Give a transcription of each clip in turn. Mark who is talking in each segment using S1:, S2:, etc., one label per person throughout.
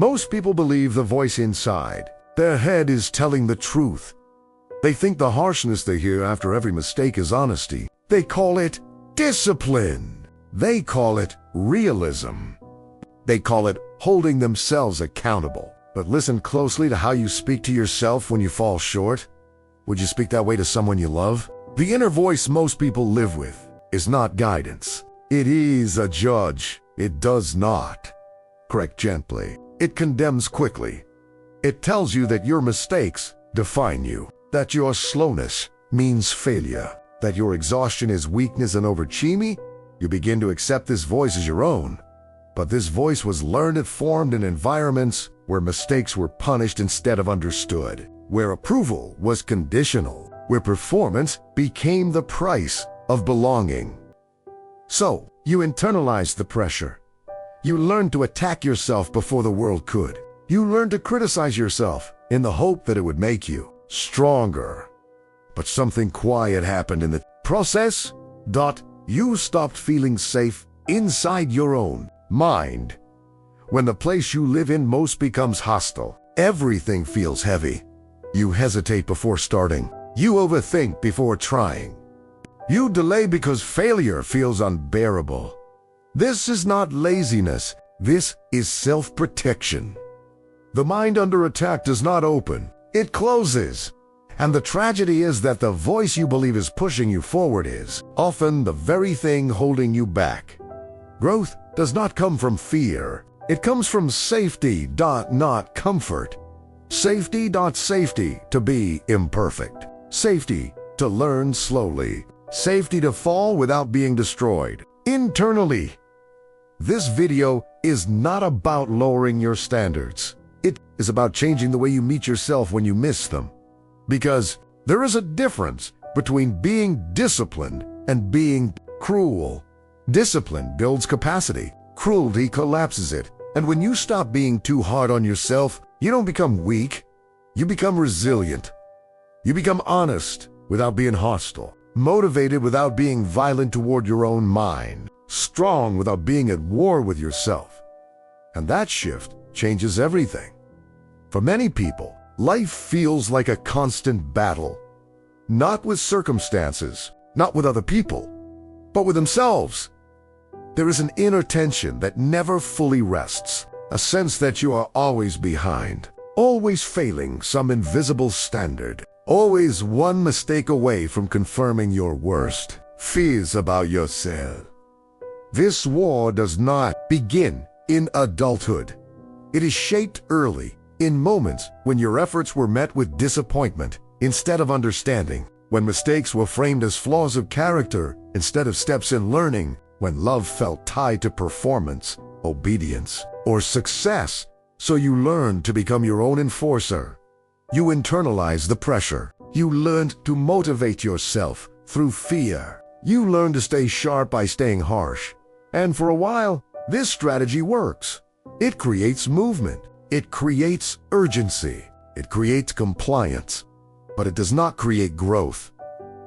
S1: Most people believe the voice inside. Their head is telling the truth. They think the harshness they hear after every mistake is honesty. They call it discipline. They call it realism. They call it holding themselves accountable. But listen closely to how you speak to yourself when you fall short. Would you speak that way to someone you love? The inner voice most people live with is not guidance. It is a judge. It does not correct gently. It condemns quickly. It tells you that your mistakes define you, that your slowness means failure, that your exhaustion is weakness and overachieving. You begin to accept this voice as your own. But this voice was learned and formed in environments where mistakes were punished instead of understood, where approval was conditional, where performance became the price of belonging. So, you internalized the pressure. You learned to attack yourself before the world could. You learned to criticize yourself in the hope that it would make you stronger. But something quiet happened in the process. You stopped feeling safe inside your own mind. When the place you live in most becomes hostile, everything feels heavy. You hesitate before starting. You overthink before trying. You delay because failure feels unbearable. This is not laziness. This is self-protection. The mind under attack does not open. It closes. And the tragedy is that the voice you believe is pushing you forward is often the very thing holding you back. Growth does not come from fear. It comes from safety, not comfort. Safety, to be imperfect. Safety to learn slowly. Safety to fall without being destroyed. Internally. This video is not about lowering your standards. It is about changing the way you meet yourself when you miss them. Because there is a difference between being disciplined and being cruel. Discipline builds capacity. Cruelty collapses it. And when you stop being too hard on yourself, you don't become weak. You become resilient. You become honest without being hostile. Motivated without being violent toward your own mind. Strong without being at war with yourself. And that shift changes everything. For many people, life feels like a constant battle. Not with circumstances, not with other people, but with themselves. There is an inner tension that never fully rests, a sense that you are always behind, always failing some invisible standard, always one mistake away from confirming your worst fears about yourself. This war does not begin in adulthood. It is shaped early, in moments when your efforts were met with disappointment instead of understanding, when mistakes were framed as flaws of character instead of steps in learning, when love felt tied to performance, obedience, or success, so you learned to become your own enforcer. You internalized the pressure. You learned to motivate yourself through fear. You learned to stay sharp by staying harsh. And for a while, this strategy works. It creates movement. It creates urgency. It creates compliance. But it does not create growth.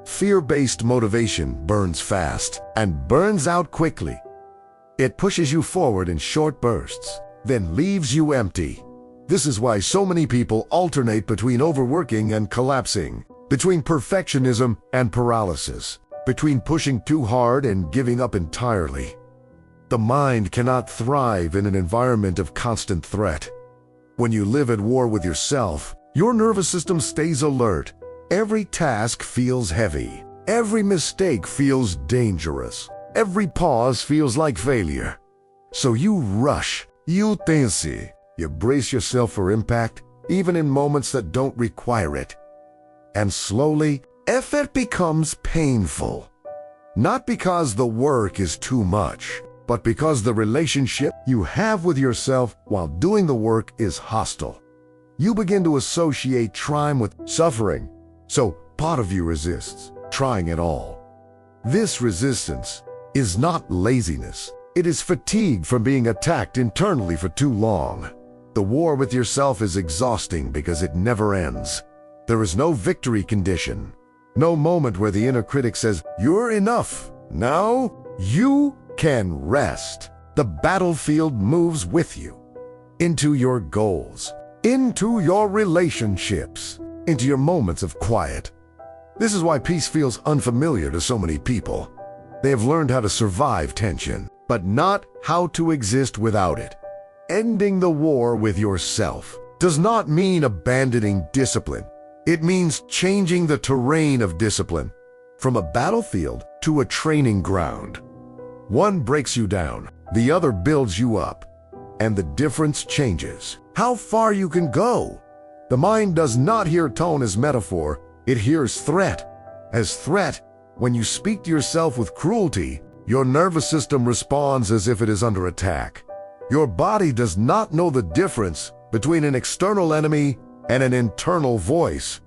S1: Fear-based motivation burns fast and burns out quickly. It pushes you forward in short bursts, then leaves you empty. This is why so many people alternate between overworking and collapsing, between perfectionism and paralysis, between pushing too hard and giving up entirely. The mind cannot thrive in an environment of constant threat. When you live at war with yourself, your nervous system stays alert. Every task feels heavy. Every mistake feels dangerous. Every pause feels like failure. So you rush, you tense, you brace yourself for impact, even in moments that don't require it. And slowly, effort becomes painful. Not because the work is too much, but because the relationship you have with yourself while doing the work is hostile. You begin to associate trying with suffering, so part of you resists trying at all. This resistance is not laziness. It is fatigue from being attacked internally for too long. The war with yourself is exhausting because it never ends. There is no victory condition, no moment where the inner critic says, "You're enough. Now you can rest." The battlefield moves with you. into your goals, into your relationships, into your moments of quiet. This is why peace feels unfamiliar to so many people. They have learned how to survive tension, but not how to exist without it. Ending the war with yourself does not mean abandoning discipline. It means changing the terrain of discipline from a battlefield to a training ground. One breaks you down, the other builds you up, and the difference changes how far you can go. The mind does not hear tone as metaphor, it hears threat. As threat, when you speak to yourself with cruelty, your nervous system responds as if it is under attack. Your body does not know the difference between an external enemy and an internal voice.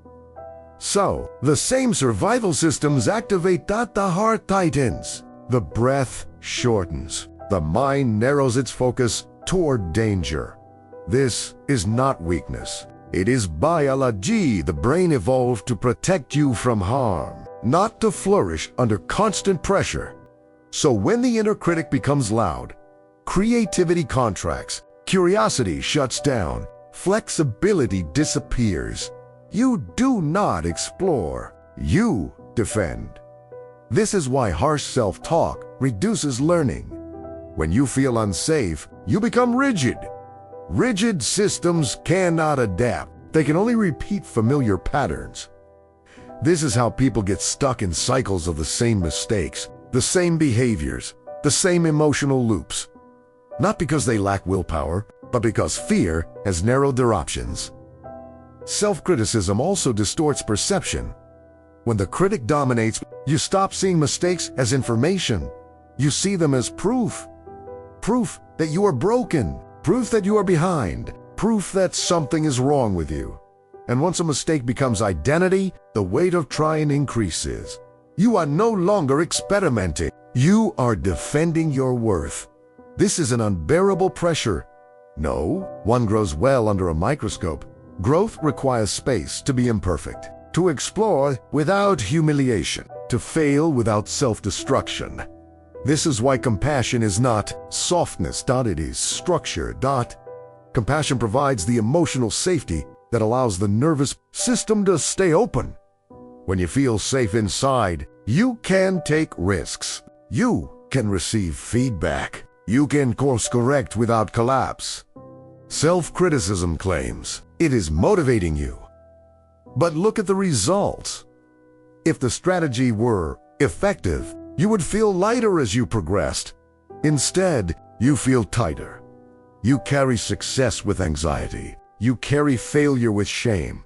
S1: So, the same survival systems activate that the heart tightens, the breath shortens, the mind narrows its focus toward danger. This is not weakness. It is biology. The brain evolved to protect you from harm, not to flourish under constant pressure. So when the inner critic becomes loud, creativity contracts, curiosity shuts down, flexibility disappears. You do not explore, you defend. This is why harsh self-talk reduces learning. When you feel unsafe, you become rigid. Rigid systems cannot adapt. They can only repeat familiar patterns. This is how people get stuck in cycles of the same mistakes, the same behaviors, the same emotional loops. Not because they lack willpower, but because fear has narrowed their options. Self-criticism also distorts perception. When the critic dominates, you stop seeing mistakes as information. You see them as proof. Proof that you are broken. Proof that you are behind. Proof that something is wrong with you. And once a mistake becomes identity, the weight of trying increases. You are no longer experimenting. You are defending your worth. This is an unbearable pressure. No, one grows well under a microscope. Growth requires space to be imperfect, to explore without humiliation, to fail without self-destruction. This is why compassion is not softness, it is structure. Compassion provides the emotional safety that allows the nervous system to stay open. When you feel safe inside, you can take risks. You can receive feedback. You can course correct without collapse. Self-criticism claims it is motivating you. But look at the results. If the strategy were effective, you would feel lighter as you progressed. Instead, you feel tighter. You carry success with anxiety. You carry failure with shame.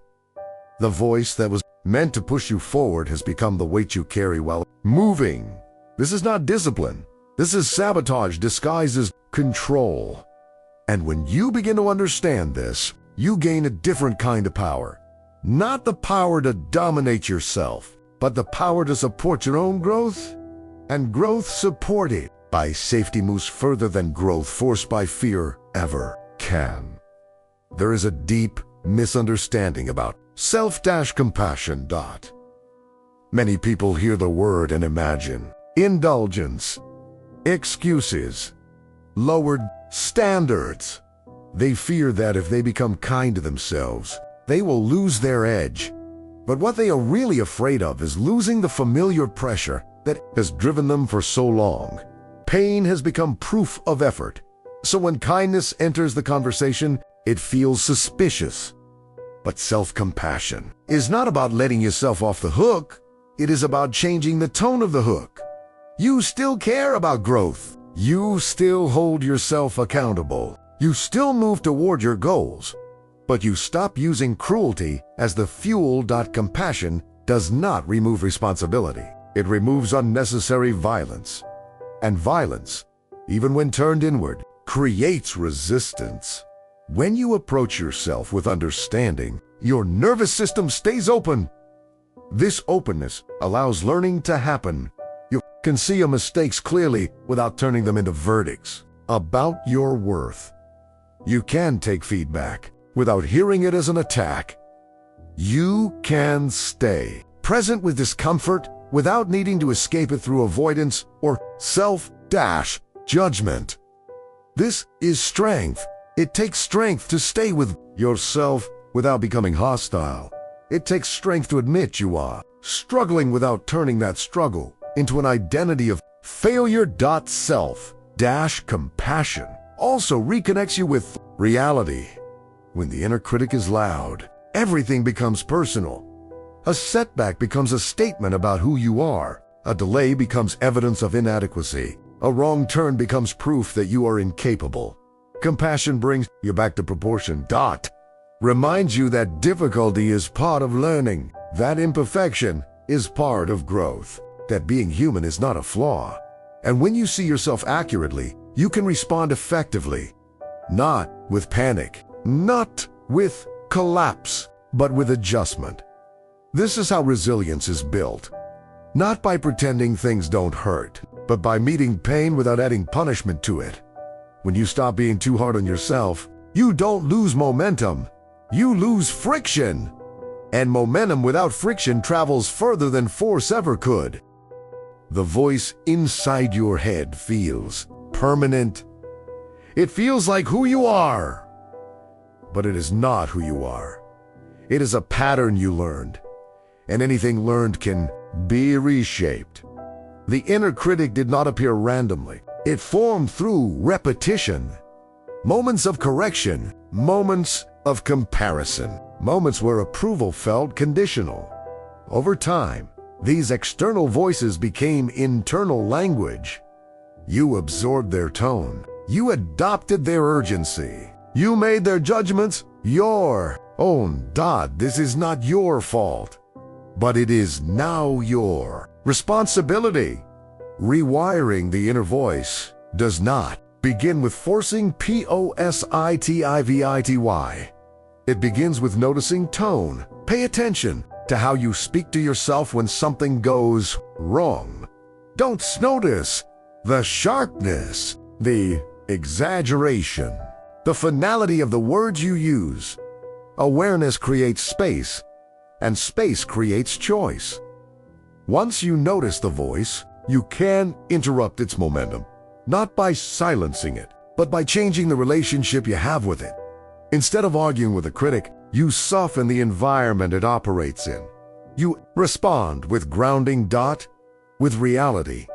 S1: The voice that was meant to push you forward has become the weight you carry while moving. This is not discipline. This is sabotage disguised as control. And when you begin to understand this, you gain a different kind of power. Not the power to dominate yourself, but the power to support your own growth. And growth supported by safety moves further than growth forced by fear ever can. There is a deep misunderstanding about self-compassion. Many people hear the word and imagine indulgence, excuses, lowered standards. They fear that if they become kind to themselves, they will lose their edge. But what they are really afraid of is losing the familiar pressure that has driven them for so long. Pain has become proof of effort. So when kindness enters the conversation, it feels suspicious. But self-compassion is not about letting yourself off the hook. It is about changing the tone of the hook. You still care about growth. You still hold yourself accountable. You still move toward your goals. But you stop using cruelty as the fuel. Compassion does not remove responsibility. It removes unnecessary violence. And violence, even when turned inward, creates resistance. When you approach yourself with understanding, your nervous system stays open. This openness allows learning to happen. You can see your mistakes clearly without turning them into verdicts about your worth. You can take feedback without hearing it as an attack. You can stay present with discomfort without needing to escape it through avoidance or self-judgment. This is strength. It takes strength to stay with yourself without becoming hostile. It takes strength to admit you are struggling without turning that struggle into an identity of failure. Self-compassion also reconnects you with reality. When the inner critic is loud, everything becomes personal. A setback becomes a statement about who you are. A delay becomes evidence of inadequacy. A wrong turn becomes proof that you are incapable. Compassion brings you back to proportion. Reminds you that difficulty is part of learning, that imperfection is part of growth, that being human is not a flaw. And when you see yourself accurately, you can respond effectively, not with panic, not with collapse, but with adjustment. This is how resilience is built. Not by pretending things don't hurt, but by meeting pain without adding punishment to it. When you stop being too hard on yourself, you don't lose momentum, you lose friction. And momentum without friction travels further than force ever could. The voice inside your head feels permanent. It feels like who you are. But it is not who you are. It is a pattern you learned. And anything learned can be reshaped. The inner critic did not appear randomly. It formed through repetition. Moments of correction, moments of comparison, moments where approval felt conditional. Over time, these external voices became internal language. You absorbed their tone. You adopted their urgency. You made their judgments your own. This is not your fault, but it is now your responsibility. Rewiring the inner voice does not begin with forcing positivity. It begins with noticing tone. Pay attention to how you speak to yourself when something goes wrong. Don't notice the sharpness, the exaggeration, the finality of the words you use. Awareness creates space, and space creates choice. Once you notice the voice, you can interrupt its momentum, not by silencing it, but by changing the relationship you have with it. Instead of arguing with a critic, you soften the environment it operates in. You respond with grounding, with reality,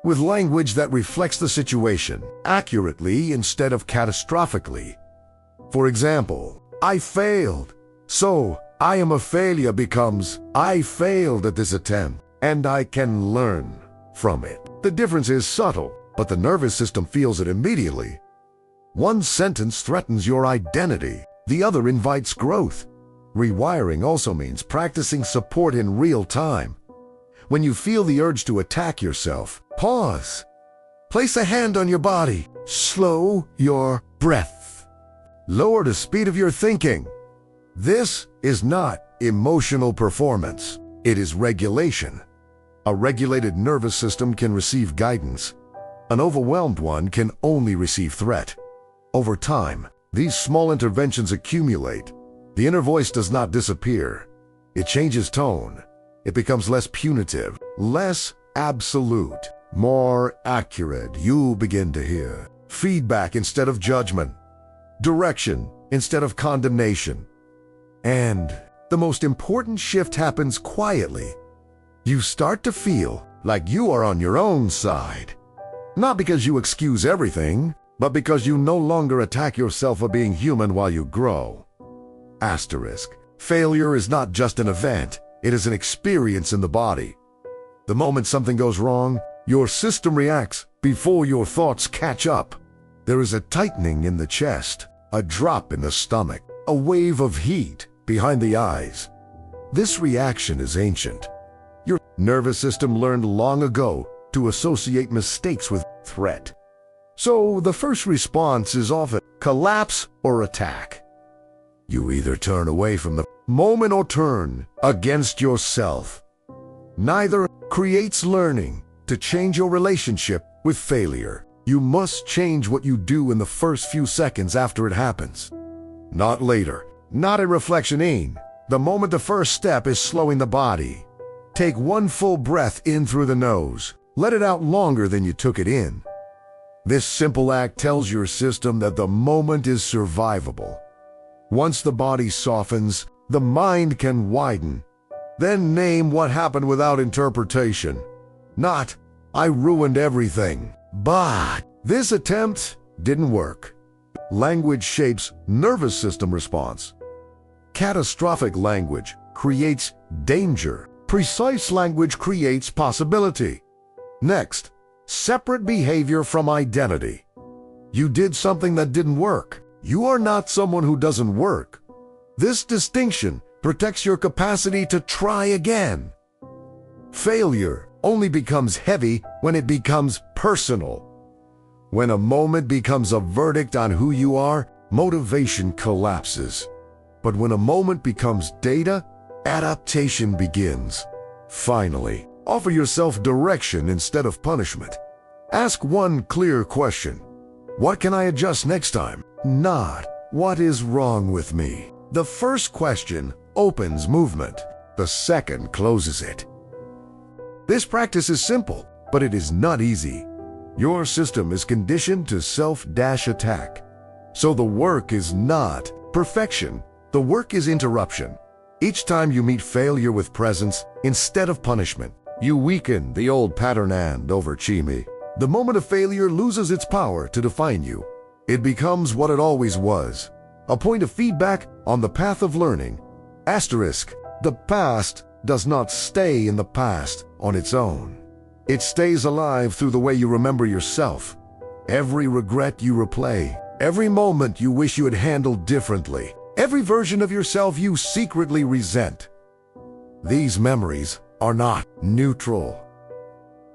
S1: with language that reflects the situation accurately instead of catastrophically. For example, I failed, so I am a failure becomes I failed at this attempt, and I can learn from it. The difference is subtle, but the nervous system feels it immediately. One sentence threatens your identity, the other invites growth. Rewiring also means practicing support in real time. When you feel the urge to attack yourself, pause. Place a hand on your body. Slow your breath. Lower the speed of your thinking. This is not emotional performance. It is regulation. A regulated nervous system can receive guidance. An overwhelmed one can only receive threat. Over time, these small interventions accumulate. The inner voice does not disappear. It changes tone. It becomes less punitive, less absolute, more accurate. You begin to hear feedback instead of judgment, direction instead of condemnation. And the most important shift happens quietly. You start to feel like you are on your own side. Not because you excuse everything, but because you no longer attack yourself for being human while you grow. Asterisk. Failure is not just an event, it is an experience in the body. The moment something goes wrong, your system reacts before your thoughts catch up. There is a tightening in the chest, a drop in the stomach, a wave of heat behind the eyes. This reaction is ancient. Your nervous system learned long ago to associate mistakes with threat. So the first response is often collapse or attack. You either turn away from the moment or turn against yourself. Neither creates learning. To change your relationship with failure, you must change what you do in the first few seconds after it happens. Not later, not a reflection in. The moment the first step is slowing the body. Take one full breath in through the nose. Let it out longer than you took it in. This simple act tells your system that the moment is survivable. Once the body softens, the mind can widen. Then name what happened without interpretation. Not, I ruined everything. But this attempt didn't work. Language shapes nervous system response. Catastrophic language creates danger. Precise language creates possibility. Next, separate behavior from identity. You did something that didn't work. You are not someone who doesn't work. This distinction protects your capacity to try again. Failure only becomes heavy when it becomes personal. When a moment becomes a verdict on who you are, motivation collapses. But when a moment becomes data, adaptation begins. Finally, offer yourself direction instead of punishment. Ask one clear question. What can I adjust next time? Not, what is wrong with me? The first question opens movement. The second closes it. This practice is simple, but it is not easy. Your system is conditioned to self-attack. So the work is not perfection. The work is interruption. Each time you meet failure with presence instead of punishment, you weaken the old pattern and overchimi. The moment of failure loses its power to define you. It becomes what it always was, a point of feedback on the path of learning. Asterisk, the past does not stay in the past on its own. It stays alive through the way you remember yourself. Every regret you replay, every moment you wish you had handled differently, every version of yourself you secretly resent. These memories are not neutral.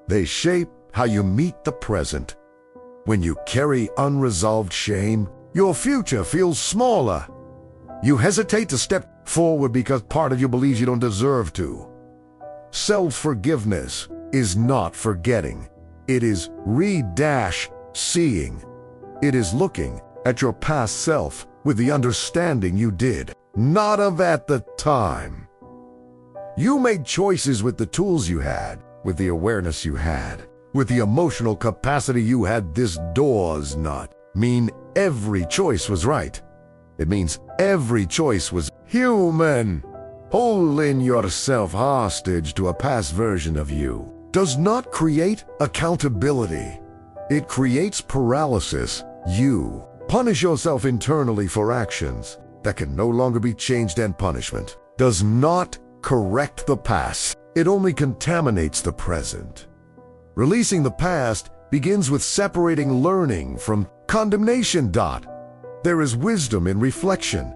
S1: They shape how you meet the present. When you carry unresolved shame, your future feels smaller. You hesitate to step forward because part of you believes you don't deserve to. Self-forgiveness is not forgetting. It is seeing. It is looking at your past self with the understanding you did, not of at the time. You made choices with the tools you had, with the awareness you had, with the emotional capacity you had. This does not mean every choice was right. It means every choice was human. Holding yourself hostage to a past version of you does not create accountability. It creates paralysis. You punish yourself internally for actions that can no longer be changed, and punishment does not correct the past. It only contaminates the present. Releasing the past begins with separating learning from condemnation. There is wisdom in reflection.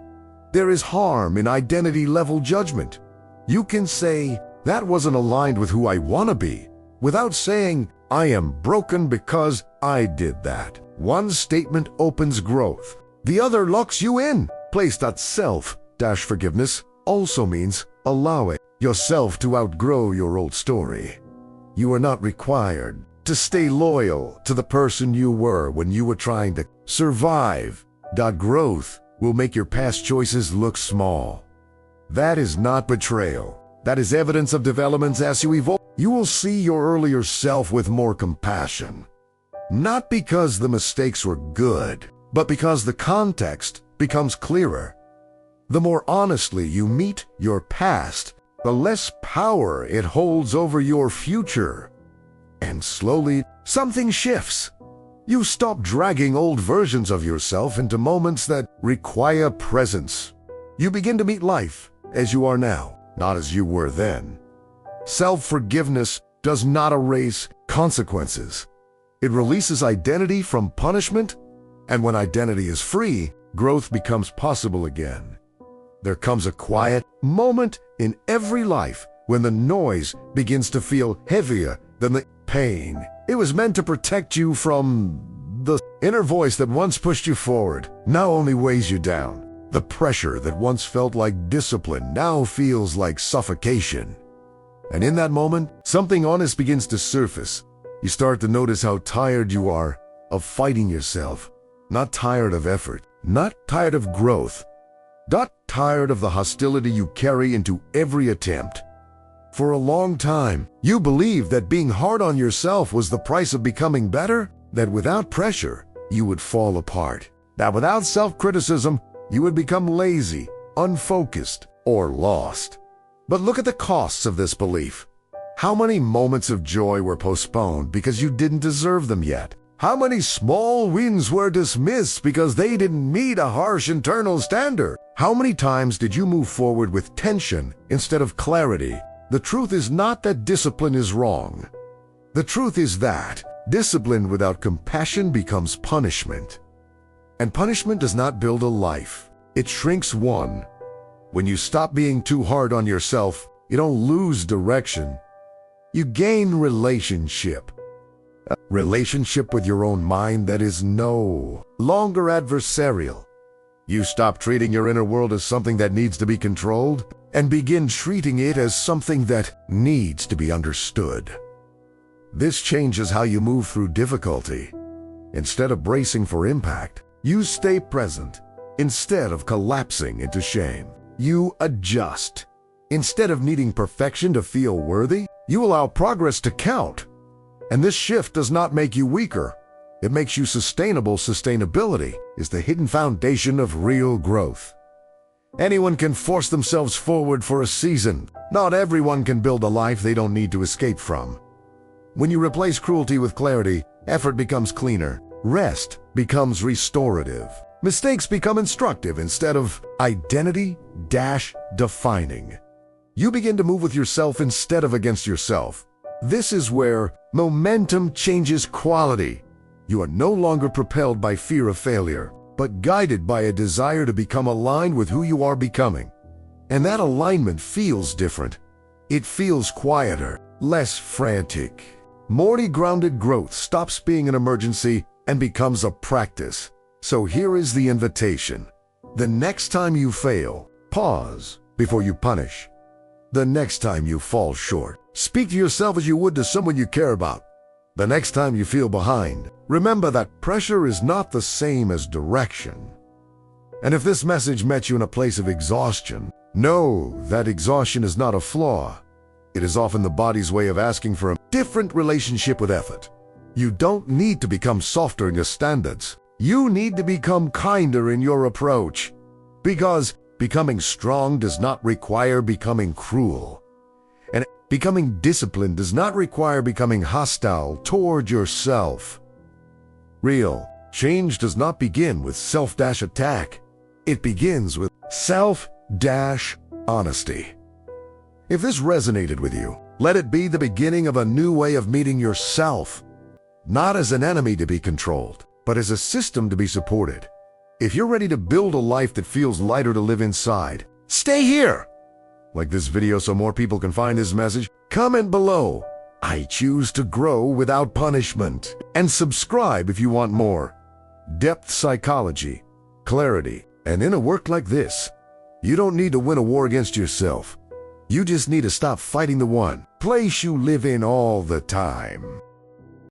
S1: There is harm in identity-level judgment. You can say, that wasn't aligned with who I want to be, without saying, I am broken because I did that. One statement opens growth. The other locks you in. Place that self-forgiveness also means allowing yourself to outgrow your old story. You are not required to stay loyal to the person you were when you were trying to survive. Growth will make your past choices look small. That is not betrayal. That is evidence of developments as you evolve. You will see your earlier self with more compassion. Not because the mistakes were good, but because the context becomes clearer. The more honestly you meet your past, the less power it holds over your future. And slowly, something shifts. You stop dragging old versions of yourself into moments that require presence. You begin to meet life as you are now, not as you were then. Self-forgiveness does not erase consequences. It releases identity from punishment, and when identity is free, growth becomes possible again. There comes a quiet moment in every life when the noise begins to feel heavier than the pain. It was meant to protect you from the inner voice that once pushed you forward, now only weighs you down. The pressure that once felt like discipline now feels like suffocation. And in that moment, something honest begins to surface. You start to notice how tired you are of fighting yourself. Not tired of effort, not tired of growth, not tired of the hostility you carry into every attempt. For a long time, you believed that being hard on yourself was the price of becoming better. that without pressure, you would fall apart. That without self-criticism, you would become lazy, unfocused, or lost. But look at the costs of this belief. How many moments of joy were postponed because you didn't deserve them yet? How many small wins were dismissed because they didn't meet a harsh internal standard? How many times did you move forward with tension instead of clarity? The truth is not that discipline is wrong. The truth is that discipline without compassion becomes punishment. And punishment does not build a life. It shrinks one. When you stop being too hard on yourself, you don't lose direction. You gain relationship. A relationship with your own mind that is no longer adversarial. You stop treating your inner world as something that needs to be controlled and begin treating it as something that needs to be understood. This changes how you move through difficulty. Instead of bracing for impact, you stay present. Instead of collapsing into shame, you adjust. Instead of needing perfection to feel worthy, you allow progress to count. And this shift does not make you weaker. It makes you sustainable. Sustainability is the hidden foundation of real growth. Anyone can force themselves forward for a season. Not everyone can build a life they don't need to escape from. When you replace cruelty with clarity, effort becomes cleaner. Rest becomes restorative. Mistakes become instructive instead of identity-defining. You begin to move with yourself instead of against yourself. This is where momentum changes quality. You are no longer propelled by fear of failure, but guided by a desire to become aligned with who you are becoming. And that alignment feels different. It feels quieter, less frantic. More grounded growth stops being an emergency and becomes a practice. So here is the invitation. The next time you fail, pause before you punish. The next time you fall short, speak to yourself as you would to someone you care about. The next time you feel behind, remember that pressure is not the same as direction. And if this message met you in a place of exhaustion, know that exhaustion is not a flaw. It is often the body's way of asking for a different relationship with effort. You don't need to become softer in your standards. You need to become kinder in your approach. Because becoming strong does not require becoming cruel. And becoming disciplined does not require becoming hostile toward yourself. Real change does not begin with self-attack. It begins with self-honesty. If this resonated with you, let it be the beginning of a new way of meeting yourself. Not as an enemy to be controlled, but as a system to be supported. If you're ready to build a life that feels lighter to live inside, stay here! Like this video so more people can find this message, comment below. I choose to grow without punishment. And subscribe if you want more. Depth psychology, clarity, and in a work like this, you don't need to win a war against yourself. You just need to stop fighting the one place you live in all the time.